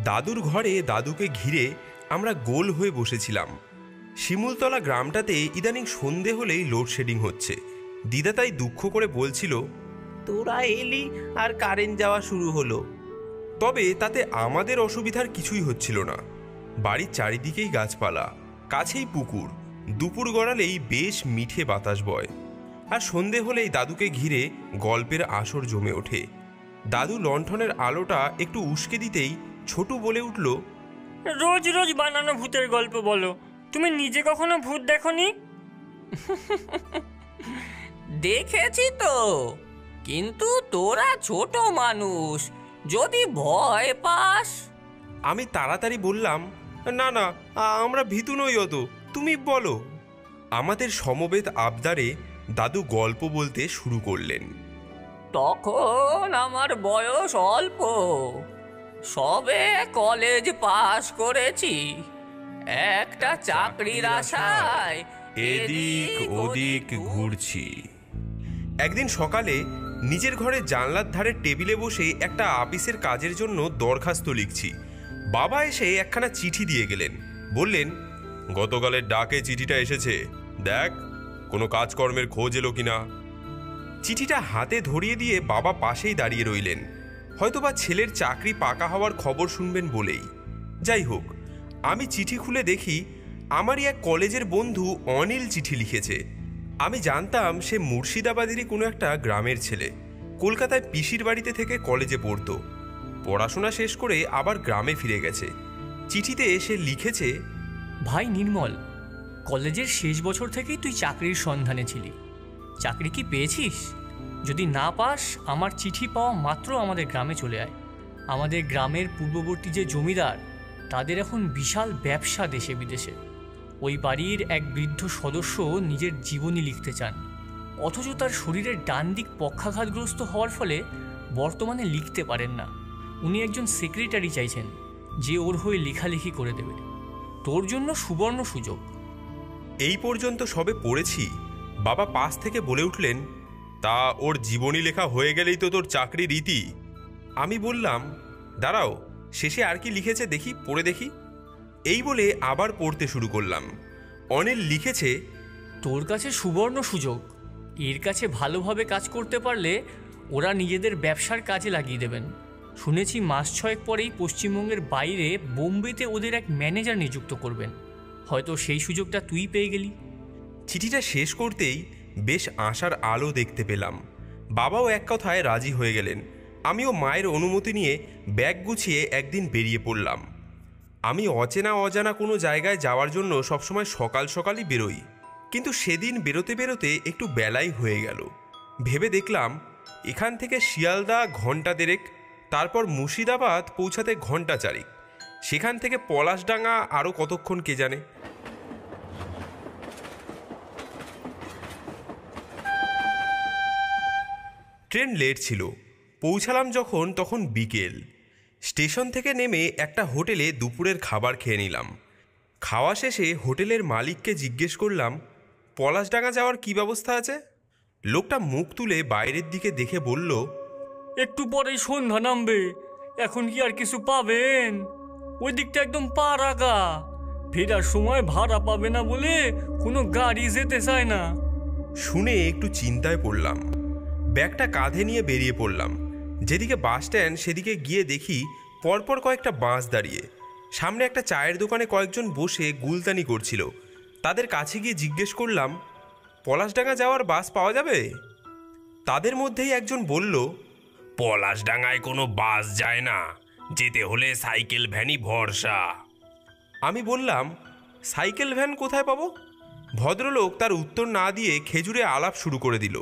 দাদুর ঘরে দাদুকে ঘিরে আমরা গোল হয়ে বসেছিলাম। শিমুলতলা গ্রামটাতে ইদানিং সন্ধে হলেই লোডশেডিং হচ্ছে। দিদা তাই দুঃখ করে বলছিল, তোরা এলি আর কারেন্ট যাওয়া শুরু হলো। তবে তাতে আমাদের অসুবিধার কিছুই হচ্ছিল না। বাড়ির চারিদিকেই গাছপালা, কাছেই পুকুর, দুপুর গড়ালেই বেশ মিঠে বাতাস বয়। আর সন্ধে হলেই দাদুকে ঘিরে গল্পের আসর জমে ওঠে। দাদু লণ্ঠনের আলোটা একটু উস্কে দিতেই ছোটু বলে উঠল, রোজ রোজ বানানো ভূতের গল্প বলো, তুমি নিজে কখনো ভূত দেখোনি? দেখেছি তো, কিন্তু তোরা ছোট মানুষ, যদি ভয় পাস। আমি তাড়াতাড়ি বললাম, না না, আমরা ভীতু নই অত, তুমি বলো। আমাদের সমবেত আবদারে দাদু গল্প বলতে শুরু করলেন। তখন আমার বয়স অল্প, সবে কলেজ পাশ করেছি। একটা চাকরির আশায় এদিক ওদিক ঘুরছি। একদিন সকালে নিজের ঘরে জানলার ধারে টেবিলে বসে একটা আপিসের কাজের জন্য দরখাস্ত লিখছি। বাবা এসে একখানা চিঠি দিয়ে গেলেন। বললেন, গতকালের ডাকে চিঠিটা এসেছে, দেখ কোনো কাজকর্মের খোঁজ এলো কিনা। চিঠিটা হাতে ধরিয়ে দিয়ে বাবা পাশেই দাঁড়িয়ে রইলেন, হয়তোবা ছেলের চাকরি পাকা হওয়ার খবর শুনবেন বলেই। যাই হোক, আমি চিঠি খুলে দেখি আমারই এক কলেজের বন্ধু অনিল চিঠি লিখেছে। আমি জানতাম সে মুর্শিদাবাদেরই কোনো একটা গ্রামের ছেলে, কলকাতায় পিসির বাড়িতে থেকে কলেজে পড়তো। পড়াশোনা শেষ করে আবার গ্রামে ফিরে গেছে। চিঠিতে সে লিখেছে, ভাই নির্মল, কলেজের শেষ বছর থেকেই তুই চাকরির সন্ধানে ছিলি। চাকরি কি পেয়েছিস? যদি না পাস, আমার চিঠি পাওয়া মাত্র আমাদের গ্রামে চলে আয়। আমাদের গ্রামের পূর্ববর্তী যে জমিদার, তাদের এখন বিশাল ব্যবসা দেশে বিদেশে। ওই বাড়ির এক বৃদ্ধ সদস্য নিজের জীবনী লিখতে চান, অথচ তার শরীরের ডান দিক পক্ষাঘাতগ্রস্ত হওয়ার ফলে বর্তমানে লিখতে পারেন না। উনি একজন সেক্রেটারি চাইছেন, যে ওর হয়ে লেখালেখি করে দেবে। তোর জন্য সুবর্ণ সুযোগ। এই পর্যন্ত সবে পড়েছি, বাবা পাশ থেকে বলে উঠলেন, তা ওর জীবনী লেখা হয়ে গেলেই তো তোর চাকরি রীতি। আমি বললাম, দাঁড়াও, শেষে আর কি লিখেছে দেখি, পড়ে দেখি। এই বলে আবার পড়তে শুরু করলাম। অনিল লিখেছে, তোর কাছে সুবর্ণ সুযোগ। এর কাছে ভালোভাবে কাজ করতে পারলে ওরা নিজেদের ব্যবসার কাজে লাগিয়ে দেবেন। শুনেছি মাস 6 পরেই পশ্চিমবঙ্গের বাইরে বোম্বেতে ওদের এক ম্যানেজার নিযুক্ত করবেন। হয়তো সেই সুযোগটা তুই পেয়ে গেলি। চিঠিটা শেষ করতেই বেশ আশার আলো দেখতে পেলাম। বাবাও এক কথায় রাজি হয়ে গেলেন। আমিও মায়ের অনুমতি নিয়ে ব্যাগ গুছিয়ে একদিন বেরিয়ে পড়লাম। আমি অচেনা অজানা কোনো জায়গায় যাওয়ার জন্য সবসময় সকাল সকালই বেরোই, কিন্তু সেদিন বেরোতে বেরোতে একটু বেলাই হয়ে গেল। ভেবে দেখলাম, এখান থেকে শিয়ালদা ঘন্টা দেড়েক, তারপর মুর্শিদাবাদ পৌঁছাতে ঘন্টা 4, সেখান থেকে পলাশডাঙ্গা আরও কতক্ষণ কে জানে। ট্রেন লেট ছিল। পৌঁছালাম যখন তখন বিকেল। স্টেশন থেকে নেমে একটা হোটেলে দুপুরের খাবার খেয়ে নিলাম। খাওয়া শেষে হোটেলের মালিককে জিজ্ঞেস করলাম, পলাশডাঙ্গা যাওয়ার কী ব্যবস্থা আছে? লোকটা মুখ তুলে বাইরের দিকে দেখে বলল, একটু পরেই সন্ধ্যা নামবে, এখন কি আর কিছু পাবেন? ওই দিকটা একদম পা রাখা। ফেরার সময় ভাড়া পাবে না বলে কোনো গাড়ি যেতে চায় না। শুনে একটু চিন্তায় পড়লাম। ব্যাগটা কাঁধে নিয়ে বেরিয়ে পড়লাম। যেদিকে বাস স্ট্যান্ড সেদিকে গিয়ে দেখি পরপর কয়েকটা বাস দাঁড়িয়ে। সামনে একটা চায়ের দোকানে কয়েকজন বসে গুলতানি করছিল। তাদের কাছে গিয়ে জিজ্ঞেস করলাম, পলাশডাঙ্গা যাওয়ার বাস পাওয়া যাবে? তাদের মধ্যেই একজন বলল, পলাশডাঙ্গায় কোনো বাস যায় না, যেতে হলে সাইকেল ভ্যানই ভরসা। আমি বললাম, সাইকেল ভ্যান কোথায় পাবো? ভদ্রলোক তার উত্তর না দিয়ে খেজুরে আলাপ শুরু করে দিল।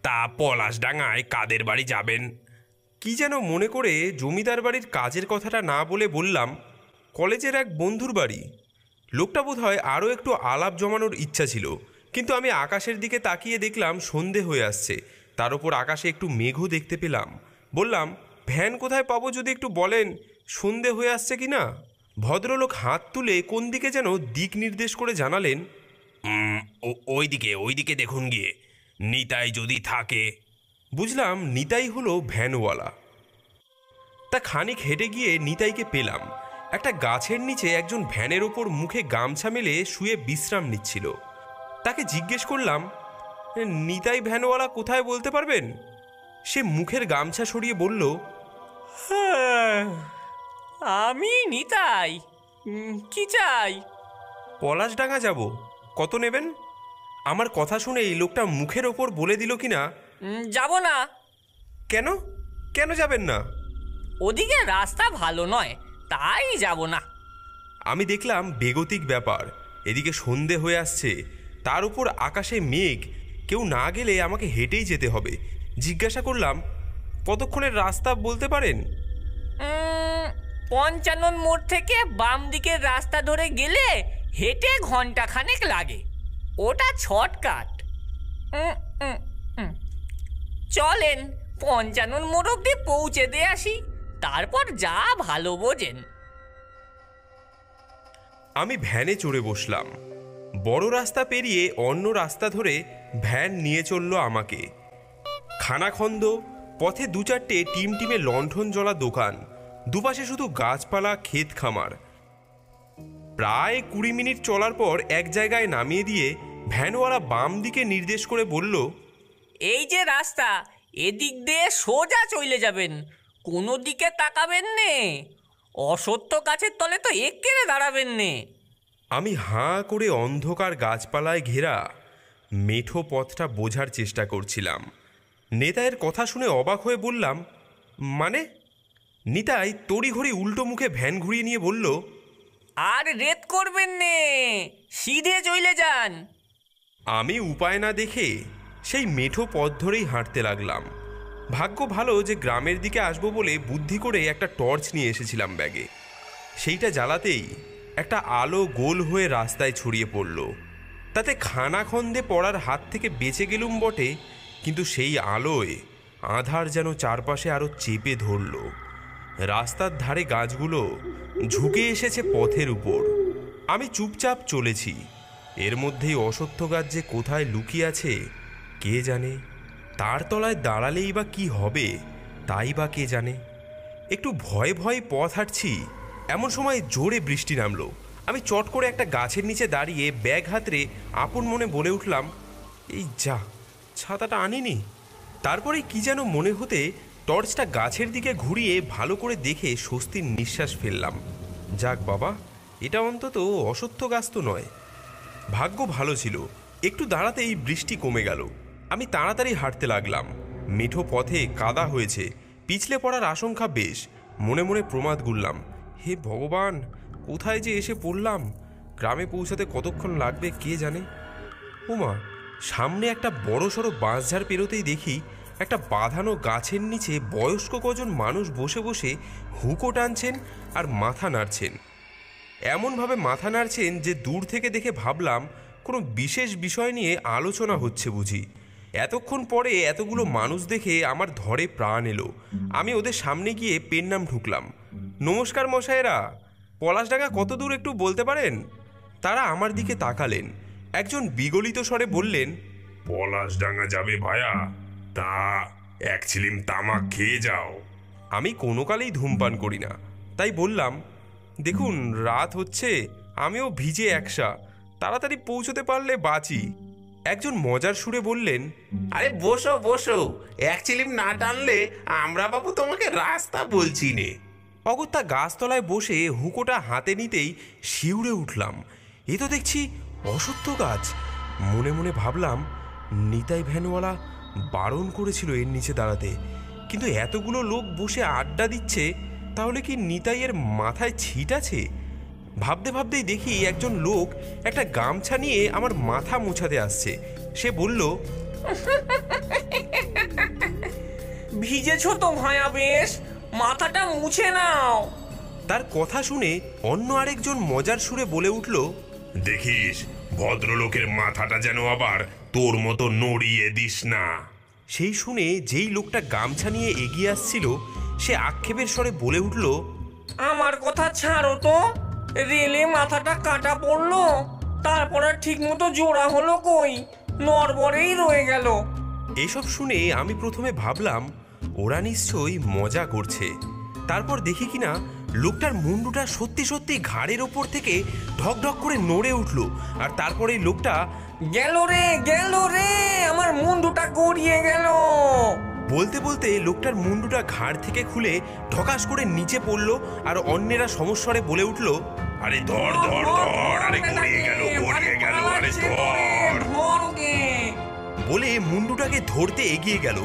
তা পলাশডাঙ্গায় কাদের বাড়ি যাবেন? কি যেন মনে করে জমিদার বাড়ির কাজের কথাটা না বলে বললাম, কলেজের এক বন্ধুর বাড়ি। লোকটা বোধহয় আরও একটু আলাপ জমানোর ইচ্ছা ছিল, কিন্তু আমি আকাশের দিকে তাকিয়ে দেখলাম সন্ধে হয়ে আসছে। তার ওপর আকাশে একটু মেঘও দেখতে পেলাম। বললাম, ভ্যান কোথায় পাবো যদি একটু বলেন, সন্ধে হয়ে আসছে কি না? ভদ্রলোক হাত তুলে কোন দিকে যেন দিক নির্দেশ করে জানালেন, ওইদিকে দেখুন গিয়ে, নিতাই যদি থাকে। বুঝলাম নিতাই হলো ভ্যানওয়ালা। তা খানিক হেঁটে গিয়ে নিতাইকে পেলাম। একটা গাছের নিচে একজন ভ্যানের ওপর মুখে গামছা মেলে শুয়ে বিশ্রাম নিচ্ছিল। তাকে জিজ্ঞেস করলাম, নিতাই ভ্যানওয়ালা কোথায় বলতে পারবেন? সে মুখের গামছা সরিয়ে বলল, হ্যাঁ, আমি নিতাই। কি চাই? পলাশডাঙ্গা যাব, কত নেবেন? আমার কথা শুনে এই লোকটা মুখের ওপর বলে দিল কিনা, যাব না। কেন কেন যাবেন না? ওদিকে রাস্তা ভালো নয়, তাই যাব না। আমি দেখলাম বেগতিক ব্যাপার। এদিকে সন্ধে হয়ে আসছে, তার উপর আকাশে মেঘ। কেউ না গেলে আমাকে হেঁটেই যেতে হবে। জিজ্ঞাসা করলাম, কতক্ষণের রাস্তা বলতে পারেন? 55 মোড় থেকে বাম দিকের রাস্তা ধরে গেলে হেঁটে ঘন্টাখানেক লাগে। ওটা শর্টকাট। চলেন 55 মোড় অব্দি পৌঁছে দিয়ে আসি, তারপর যা ভালো বোঝেন। আমি ভ্যানে চড়ে বসলাম। বড় রাস্তা পেরিয়ে অন্য রাস্তা ধরে ভ্যান নিয়ে চলল আমাকে। খানাখন্দ, পথে 2-4টে টিমটিমে লণ্ঠন জ্বলা দোকান, দুপাশে শুধু গাছপালা, ক্ষেত খামার। প্রায় 20 মিনিট চলার পর এক জায়গায় নামিয়ে দিয়ে ভ্যানওয়ালা বাম দিকে নির্দেশ করে বলল, এই যে রাস্তা, এদিক দিয়ে সোজা চলে যাবেন, কোনো দিকে তাকাবেন নে। অসত্য গাছের তলে তো একেরে দাঁড়াবেন নে। আমি হাঁ করে অন্ধকার গাছপালায় ঘেরা মেঠো পথটা বোঝার চেষ্টা করছিলাম। নেতায়ের কথা শুনে অবাক হয়ে বললাম, মানে? নিতাই তড়িঘড়ি উল্টো মুখে ভ্যান ঘুরিয়ে নিয়ে বলল, আর রেত করবেন নে, সিধে চলে যান। আমি উপায় না দেখে সেই মেঠো পথ ধরেই হাঁটতে লাগলাম। ভাগ্য ভালো যে গ্রামের দিকে আসবো বলে বুদ্ধি করে একটা টর্চ নিয়ে এসেছিলাম ব্যাগে। সেইটা জ্বালাতেই একটা আলো গোল হয়ে রাস্তায় ছড়িয়ে পড়ল। তাতে খানাখন্দে পড়ার হাত থেকে বেঁচে গেলুম বটে, কিন্তু সেই আলোয় আধার যেন চারপাশে আরও চেপে ধরল। রাস্তার ধারে গাছগুলো ঝুঁকে এসেছে পথের উপর। আমি চুপচাপ চলেছি। এর মধ্যেই অসত্য গাছ যে কোথায় লুকিয়ে আছে কে জানে। তার তলায় দাঁড়ালেই বা কি হবে তাই বা কে জানে। একটু ভয়ে ভয়ে পথ হাঁটছি, এমন সময় জোরে বৃষ্টি নামলো। আমি চট করে একটা গাছের নিচে দাঁড়িয়ে ব্যাগ হাতড়ে আপন মনে বলে উঠলাম, এই যা, ছাতাটা আনিনি। তারপরে কি যেন মনে হতে টর্চটা গাছের দিকে ঘুরিয়ে ভালো করে দেখে স্বস্তির নিঃশ্বাস ফেললাম। যাক বাবা, এটা অন্তত অসত্য গাছ তো নয়। ভাগ্য ভালো ছিল, একটু দাঁড়াতেই বৃষ্টি কমে গেল। আমি তাড়াতাড়ি হাঁটতে লাগলাম। মেঠো পথে কাদা হয়েছে, পিছলে পড়ার আশঙ্কা বেশ। মনে মনে প্রমাদ গুনলাম, হে ভগবান, কোথায় যে এসে পড়লাম। গ্রামে পৌঁছাতে কতক্ষণ লাগবে কে জানে। ওমা, সামনে একটা বড় সড়ো বাঁশঝাড় পেরোতেই দেখি একটা বাঁধানো গাছের নিচে বয়স্ক কজন মানুষ বসে বসে হুঁকো টানছেন আর মাথা নাড়ছেন। এমনভাবে মাথা নাড়ছেন যে দূর থেকে দেখে ভাবলাম কোনো বিশেষ বিষয় নিয়ে আলোচনা হচ্ছে বুঝি। এতক্ষণ পরে এতগুলো মানুষ দেখে আমার ধরে প্রাণ এলো। আমি ওদের সামনে গিয়ে পেন নাম ঢুকলাম। নমস্কার মশাইরা, পলাশডাঙ্গা কত দূর একটু বলতে পারেন? তারা আমার দিকে তাকালেন। একজন বিগলিত স্বরে বললেন, পলাশডাঙ্গা যাবে ভায়া, তা এক ছিলিম তামাক খেয়ে যাও। আমি কোনো কালেই ধূমপান করি না, তাই বললাম, দেখুন রাত হচ্ছে, আমিও ভিজে একসা, তাড়াতাড়ি পৌঁছতে পারলে বাঁচি। একজন মজার সুরে বললেন, আরে বসো বসো, এক চিলিম না টানলে আমরা বাবু তোমাকে রাস্তা বলছি নে। অগত্যা গাছতলায় বসে হুঁকোটা হাতে নিতেই শিউরে উঠলাম। এ তো দেখছি অসত্য গাছ। মনে মনে ভাবলাম, নিতাই ভ্যানওয়ালা বারণ করেছিল এর নিচে দাঁড়াতে, কিন্তু এতগুলো লোক বসে আড্ডা দিচ্ছে, তাহলে কি নিতাইয়ের মাথায় ছিট আছে? ভাবতে ভাবতেই দেখি একজন লোক একটা গামছা নিয়ে আমার মাথা মোছাতে আসছে। সে বলল, ভিজেছো তো ভায়া, বেশ মাথাটা মুছে নাও। তার কথা শুনে অন্য আরেকজন মজার সুরে বলে উঠল, দেখিস ভদ্রলোকের মাথাটা যেন আবার তোর মতো নড়িয়ে দিস না। সেই শুনে যেই লোকটা গামছা নিয়ে এগিয়ে আসছিল সে আক্ষেপের স্বরে বলে উঠল, আমার কথা ছাড়ো তো, রেলে মাথাটা কাটা পড়লো, তারপর আর ঠিক মতো জোড়া হলো কই, নড়বড়েই রয়ে গেল। এসব শুনে আমি প্রথমে ভাবলাম ওরা নিশ্চয়ই মজা করছে। তারপর দেখি কিনা লোকটার মুন্ডুটা সত্যি সত্যি ঘাড়ের ওপর থেকে ঢক ঢক করে নড়ে উঠল। আর তারপরে লোকটা গেল রে, আমার মুন্ডুটা গড়িয়ে গেল। বলতে বলতে লোকটার মুন্ডুটা ঘাড় থেকে খুলে ঢকাস করে নিচে পড়ল। আর অন্যেরা সমস্বরে বলে উঠল, আরে ধর ধর ধর, আরে গড়িয়ে গেল, আরে ধর। বলে মুন্ডুটাকে ধরতে এগিয়ে গেল।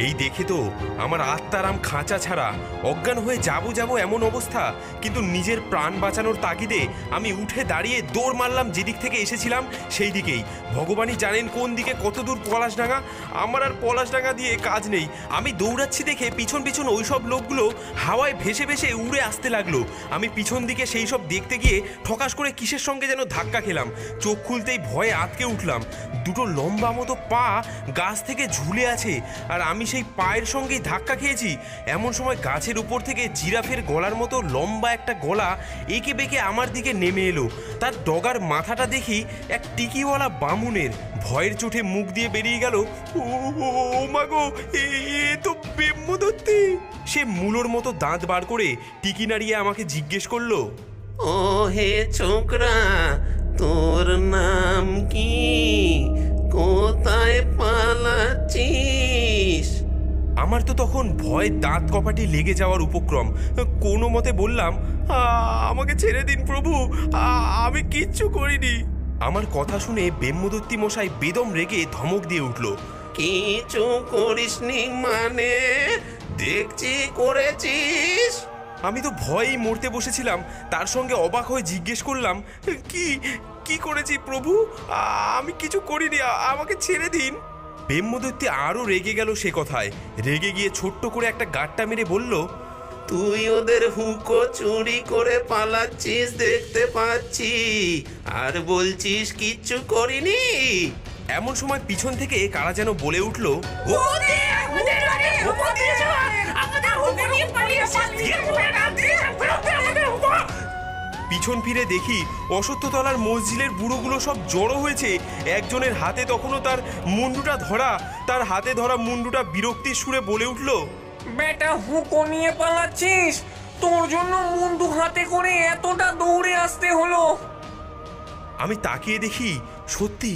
এই দেখে তো আমার আত্মারাম খাঁচা ছাড়া অজ্ঞান হয়ে যাবো এমন অবস্থা। কিন্তু নিজের প্রাণ বাঁচানোর তাগিদে আমি উঠে দাঁড়িয়ে দৌড় মারলাম যেদিক থেকে এসেছিলাম সেই দিকেই। ভগবানই জানেন কোন দিকে কত দূর পলাশডাঙ্গা। আমার আর পলাশডাঙ্গা দিয়ে কাজ নেই। আমি দৌড়াচ্ছি দেখে পিছন পিছন ওইসব লোকগুলো হাওয়ায় ভেসে ভেসে উড়ে আসতে লাগলো। আমি পিছন দিকে সেই সব দেখতে গিয়ে ঠকাস করে কিসের সঙ্গে যেন ধাক্কা খেলাম। চোখ খুলতেই ভয়ে আটকে উঠলাম। দুটো লম্বা মতো পা গাছ থেকে ঝুলে আছে, আর আমি সেই পায়ের সঙ্গেই ধাক্কা খেয়েছি। এমন সময় গাছের উপর থেকে জিরাফের গলার মতো লম্বা একটা গলা এঁকে বেঁকে আমার দিকে নেমে এলো। তার ডগার মাথাটা দেখি এক টিকিওয়ালা বামুনের। ভয়ের চোটে মুখ দিয়ে বেরিয়ে গেল, ও মাগো, এ তো ব্রহ্মদত্তি। সে মূলোর মতো দাঁত বার করে টিকি নাড়িয়ে আমাকে জিজ্ঞেস করলো, ও হে ছোকরা, তোর নাম কি? কোথায় পালাচ্ছিস? আমার তো তখন ভয় দাঁত কপাটি লেগে যাওয়ার উপক্রম। কোনো মতে বললাম, আমাকে ছেড়ে দিন প্রভু, আমি কিচ্ছু করিনি। আমার কথা শুনে ব্রহ্মদত্তি মশাই বেদম রেগে ধমক দিয়ে উঠল, কিছু করিসনি মানে? দেখছি করেছিস। আমি তো ভয়েই মরতে বসেছিলাম। তার সঙ্গে অবাক হয়ে জিজ্ঞেস করলাম, কি করেছি প্রভু? আমি কিছু করিনি, আমাকে ছেড়ে দিন। ব্রহ্মদত্তি আরও রেগে গেল সে কথায়। রেগে গিয়ে ছোট্ট করে একটা গাঁটটা মেরে বলল, তুই ওদের হুঁকো চুরি করে পালাচ্ছিস দেখতে পাচ্ছি, আর বলছিস কিচ্ছু করিনি। এমন সময় পিছন থেকে কারা যেন বলে উঠল, পিছন ফিরে দেখি অশ্বত্থতলার মসজিদের বুড়োগুলো সব জড়ো হয়েছে। একজনের হাতে তখনও তার মুন্ডুটা ধরা। তার হাতে ধরা মুন্ডুটা বিরক্তির সুরে বলে উঠল, বেটা হুঁকো নিয়ে পালাচ্ছিস? তোর জন্য মুন্ডু হাতে করে এতটা দৌড়ে আসতে হলো। আমি তাকিয়ে দেখি সত্যি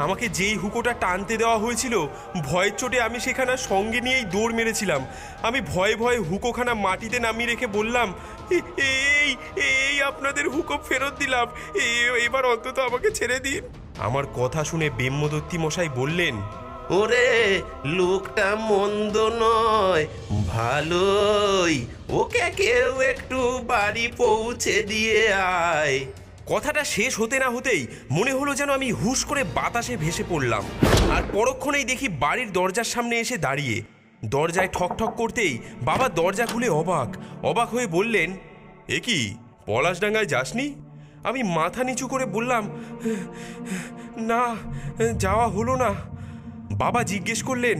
আমাকে যেই হুকোটা টানতে দেওয়া হয়েছিল, ভয়ের চোটে আমি সেখানে সঙ্গে নিয়েই দৌড় মেরেছিলাম। আমি ভয়ে ভয়ে হুকোখানা মাটিতে নামিয়ে রেখে বললাম, এই আপনাদের হুকো ফেরত দিলাম, এবার অন্তত আমাকে ছেড়ে দিন। আমার কথা শুনে ব্রহ্মদত্তি মশাই বললেন, ওরে, লোকটা মন্দ নয়, ভালোই। ওকে কেউ একটু বাড়ি পৌঁছে দিয়ে আয়। কথাটা শেষ হতে না হতেই মনে হলো যেন আমি হুশ করে বাতাসে ভেসে পড়লাম। আর পরক্ষণেই দেখি বাড়ির দরজার সামনে এসে দাঁড়িয়ে। দরজায় ঠক ঠক করতেই বাবা দরজা খুলে অবাক হয়ে বললেন, এ কি, পলাশডাঙ্গায় যাসনি? আমি মাথা নিচু করে বললাম, না, যাওয়া হলো না। বাবা জিজ্ঞেস করলেন,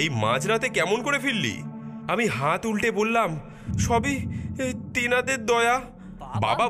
এই মাঝরাতে কেমন করে ফিরলি? আমি হাত উল্টে বললাম, সবই তেনাদের দয়া। বাবা